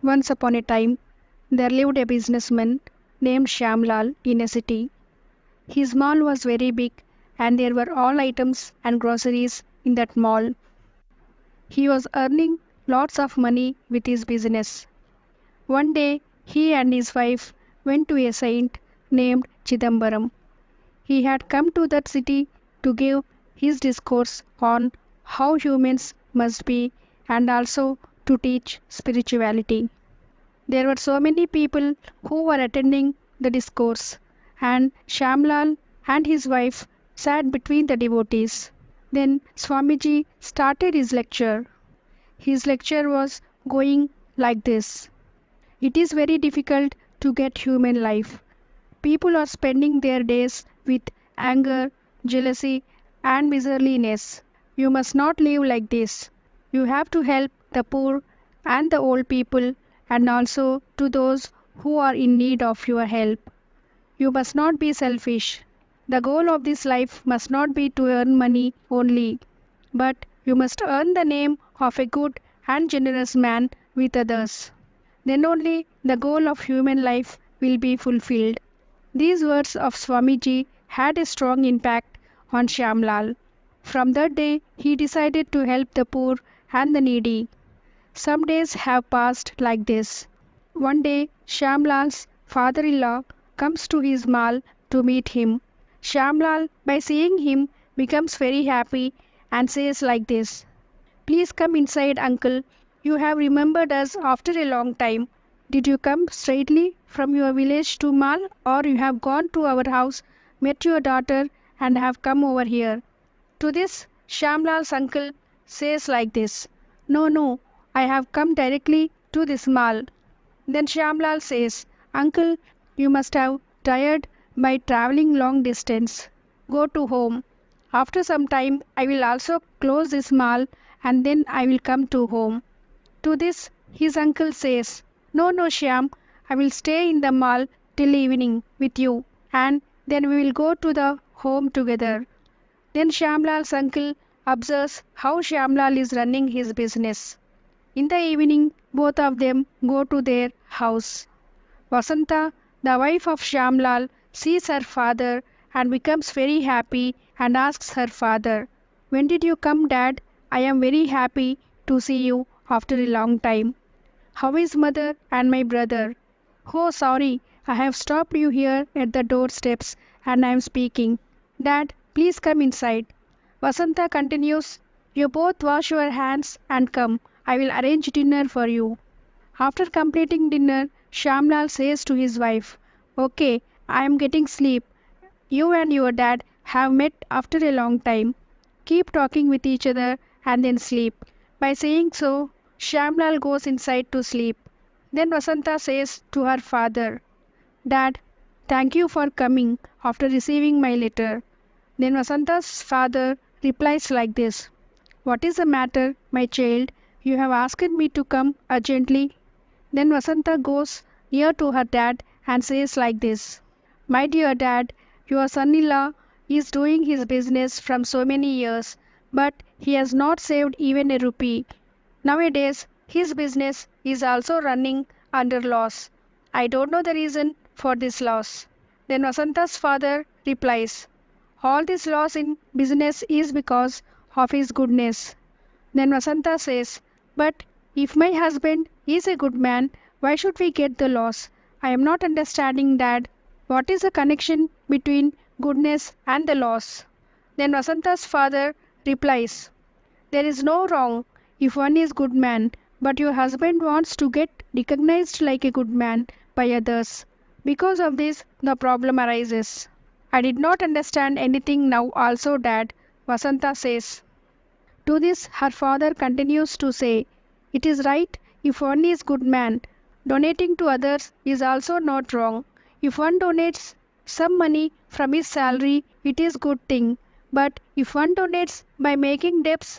Once upon a time, there lived a businessman named Shyamlal in a city. His mall was very big and there were all items and groceries in that mall. He was earning lots of money with his business. One day, he and his wife went to a saint named Chidambaram. He had come to that city to give his discourse on how humans must be and also to teach spirituality. There were so many people who were attending the discourse, and Shyamlal and his wife sat between the devotees. Then Swamiji started his lecture. His lecture was going like this. It is very difficult to get human life. People are spending their days with anger, jealousy, and miserliness. You must not live like this. You have to help the poor and the old people and also to those who are in need of your help. You must not be selfish. The goal of this life must not be to earn money only, but you must earn the name of a good and generous man with others. Then only the goal of human life will be fulfilled. These words of Swamiji had a strong impact on Shyamlal. From that day, he decided to help the poor and the needy. Some days have passed like this. One day, Shyamlal's father-in-law comes to his mall to meet him. Shyamlal, by seeing him, becomes very happy and says like this, "Please come inside, uncle. You have remembered us after a long time. Did you come straightly from your village to mall, or you have gone to our house, met your daughter, and have come over here?" To this, Shyamlal's uncle says like this, No, I have come directly to this mall." Then Shyamlal says, "Uncle, you must have tired by traveling long distance. Go to home. After some time, I will also close this mall and then I will come to home." To this, his uncle says, No, Shyam, I will stay in the mall till evening with you and then we will go to the home together." Then Shyamlal's uncle observes how Shyamlal is running his business. In the evening, both of them go to their house. Vasanta, the wife of Shyamlal, sees her father and becomes very happy and asks her father, "When did you come, Dad? I am very happy to see you after a long time. How is mother and my brother?" "Oh, sorry, I have stopped you here at the doorsteps and I am speaking. Dad, please come inside." Vasanta continues, "You both wash your hands and come. I will arrange dinner for you." After completing dinner, Shyamlal says to his wife, "Okay, I am getting sleep. You and your dad have met after a long time. Keep talking with each other and then sleep." By saying so, Shyamlal goes inside to sleep. Then Vasanta says to her father, "Dad, thank you for coming after receiving my letter." Then Vasanta's father replies like this, "What is the matter, my child? You have asked me to come urgently." Then Vasanta goes near to her dad and says like this, "My dear dad, your son-in-law is doing his business from so many years, but he has not saved even a rupee. Nowadays, his business is also running under loss. I don't know the reason for this loss." Then Vasanta's father replies, "All this loss in business is because of his goodness." Then Vasanta says, "But if my husband is a good man, why should we get the loss? I am not understanding, Dad. What is the connection between goodness and the loss?" Then Vasanta's father replies, "There is no wrong if one is good man, but your husband wants to get recognized like a good man by others. Because of this, the problem arises." "I did not understand anything now also, Dad," Vasanta says. To this, her father continues to say, "It is right if one is good man. Donating to others is also not wrong. If one donates some money from his salary, it is good thing. But if one donates by making debts,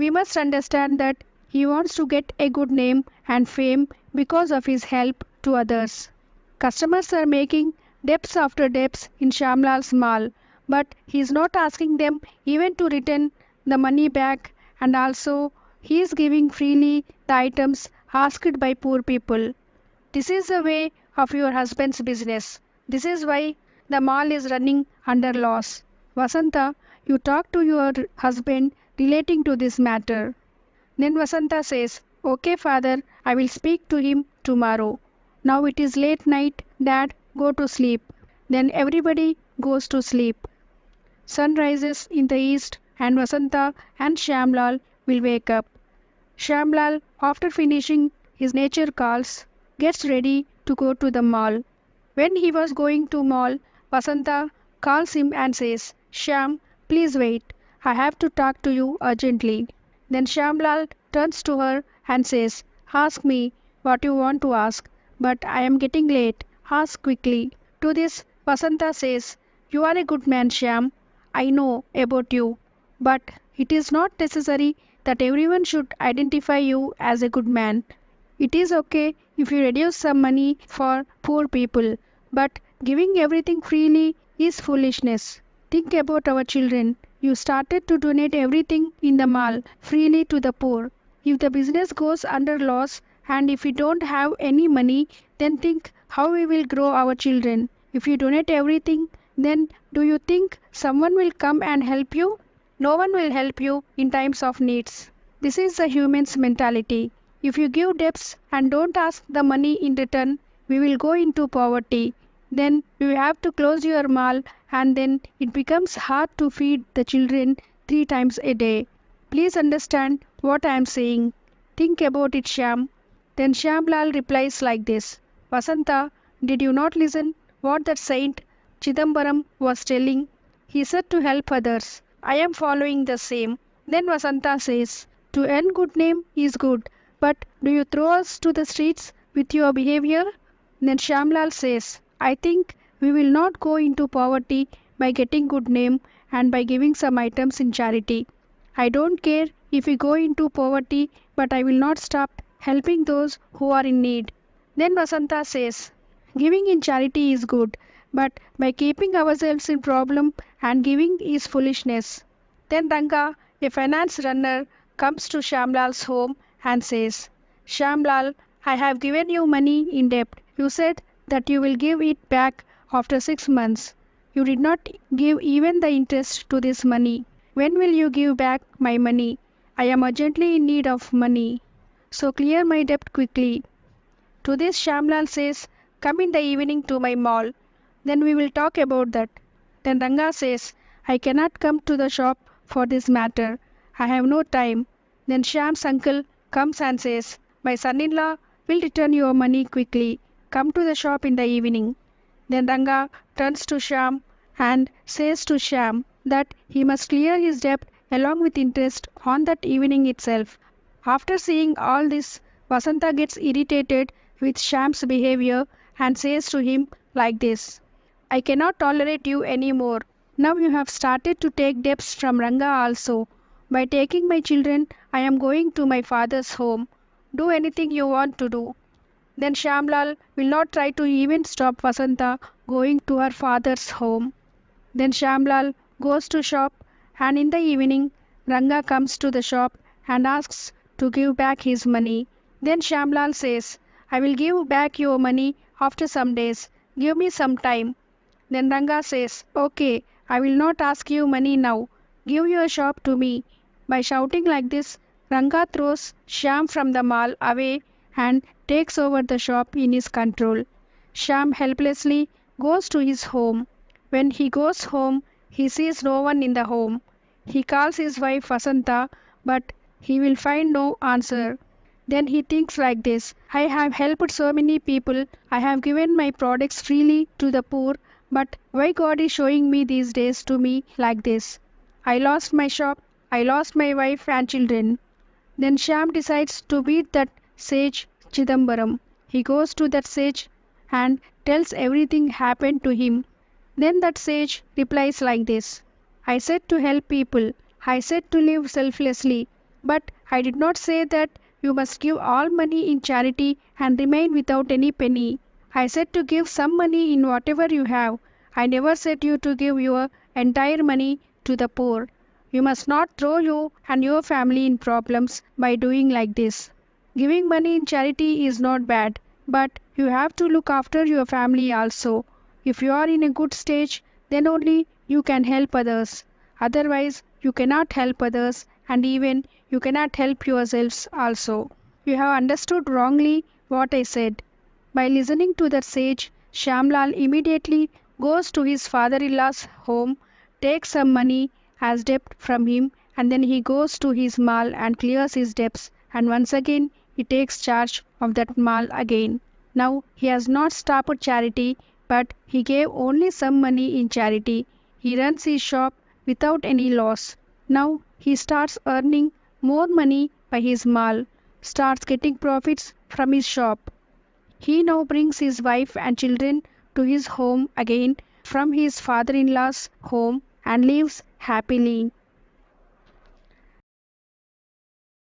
we must understand that he wants to get a good name and fame because of his help to others. Customers are making debts after debts in Shyamlal's mall, but he is not asking them even to return the money back, and also he is giving freely the items asked by poor people. This is the way of your husband's business. This is why the mall is running under loss. Vasanta, you talk to your husband relating to this matter. Then Vasanta says, Okay, father, I will speak to him tomorrow. Now it is late night, dad, go to sleep. Then everybody goes to sleep. Sun rises in the east and Vasanta and Shyamlal will wake up. Shyamlal, after finishing his nature calls, gets ready to go to the mall. When he was going to mall, Vasanta calls him and says, Shyam, please wait. I have to talk to you urgently. Then Shyamlal turns to her and says, Ask me what you want to ask, but I am getting late. Ask quickly. To this, Vasanta says, You are a good man, Shyam. I know about you, but it is not necessary that everyone should identify you as a good man. It is okay if you reduce some money for poor people, but giving everything freely is foolishness. Think about our children. You started to donate everything in the mall freely to the poor. If the business goes under loss and if we don't have any money, then think how we will grow our children. If you donate everything, then do you think someone will come and help you? No one will help you in times of needs. This is the human's mentality. If you give debts and don't ask the money in return, we will go into poverty. Then you have to close your mall and then it becomes hard to feed the children 3 times a day. Please understand what I am saying. Think about it, Shyam. Then Shyamlal replies like this. Vasanta, did you not listen what that saint Chidambaram was telling? He said to help others. I am following the same. Then Vasanta says, to earn good name is good, but do you throw us to the streets with your behavior? Then Shyamlal says, I think we will not go into poverty by getting good name and by giving some items in charity. I don't care if we go into poverty, but I will not stop helping those who are in need. Then Vasanta says, giving in charity is good, but by keeping ourselves in problem and giving is foolishness. Then Ranga, a finance runner, comes to Shyamlal's home and says, Shyamlal, I have given you money in debt. You said that you will give it back after 6 months. You did not give even the interest to this money. When will you give back my money? I am urgently in need of money. So clear my debt quickly. To this Shyamlal says, come in the evening to my mall. Then we will talk about that. Then Ranga says, I cannot come to the shop for this matter. I have no time. Then Shyam's uncle comes and says, my son-in-law will return your money quickly. Come to the shop in the evening. Then Ranga turns to Shyam and says to Shyam that he must clear his debt along with interest on that evening itself. After seeing all this, Vasanta gets irritated with Shyam's behavior and says to him like this, I cannot tolerate you anymore. Now you have started to take debts from Ranga also. By taking my children, I am going to my father's home. Do anything you want to do. Then Shyamlal will not try to even stop Vasanta going to her father's home. Then Shyamlal goes to shop and in the evening, Ranga comes to the shop and asks to give back his money. Then Shyamlal says, I will give back your money after some days. Give me some time. Then Ranga says, okay, I will not ask you money now. Give your shop to me. By shouting like this, Ranga throws Shyam from the mall away and takes over the shop in his control. Shyam helplessly goes to his home. When he goes home, he sees no one in the home. He calls his wife Vasanta, but he will find no answer. Then he thinks like this, I have helped so many people, I have given my products freely to the poor, but why God is showing me these days to me like this? I lost my shop, I lost my wife and children. Then Shyam decides to beat that sage Chidambaram. He goes to that sage and tells everything happened to him. Then that sage replies like this, I said to help people, I said to live selflessly, but I did not say that you must give all money in charity and remain without any penny. I said to give some money in whatever you have. I never said you to give your entire money to the poor. You must not throw you and your family in problems by doing like this. Giving money in charity is not bad, but you have to look after your family also. If you are in a good stage, then only you can help others. Otherwise, you cannot help others and even you cannot help yourselves also. You have understood wrongly what I said. By listening to that sage, Shamlal immediately goes to his father in law's home, takes some money as debt from him, and then he goes to his mall and clears his debts, and once again he takes charge of that mall again. Now he has not stopped charity, but he gave only some money in charity. He runs his shop without any loss. Now he starts earning more money by his mall, starts getting profits from his shop. He now brings his wife and children to his home again from his father in law's home and lives happily.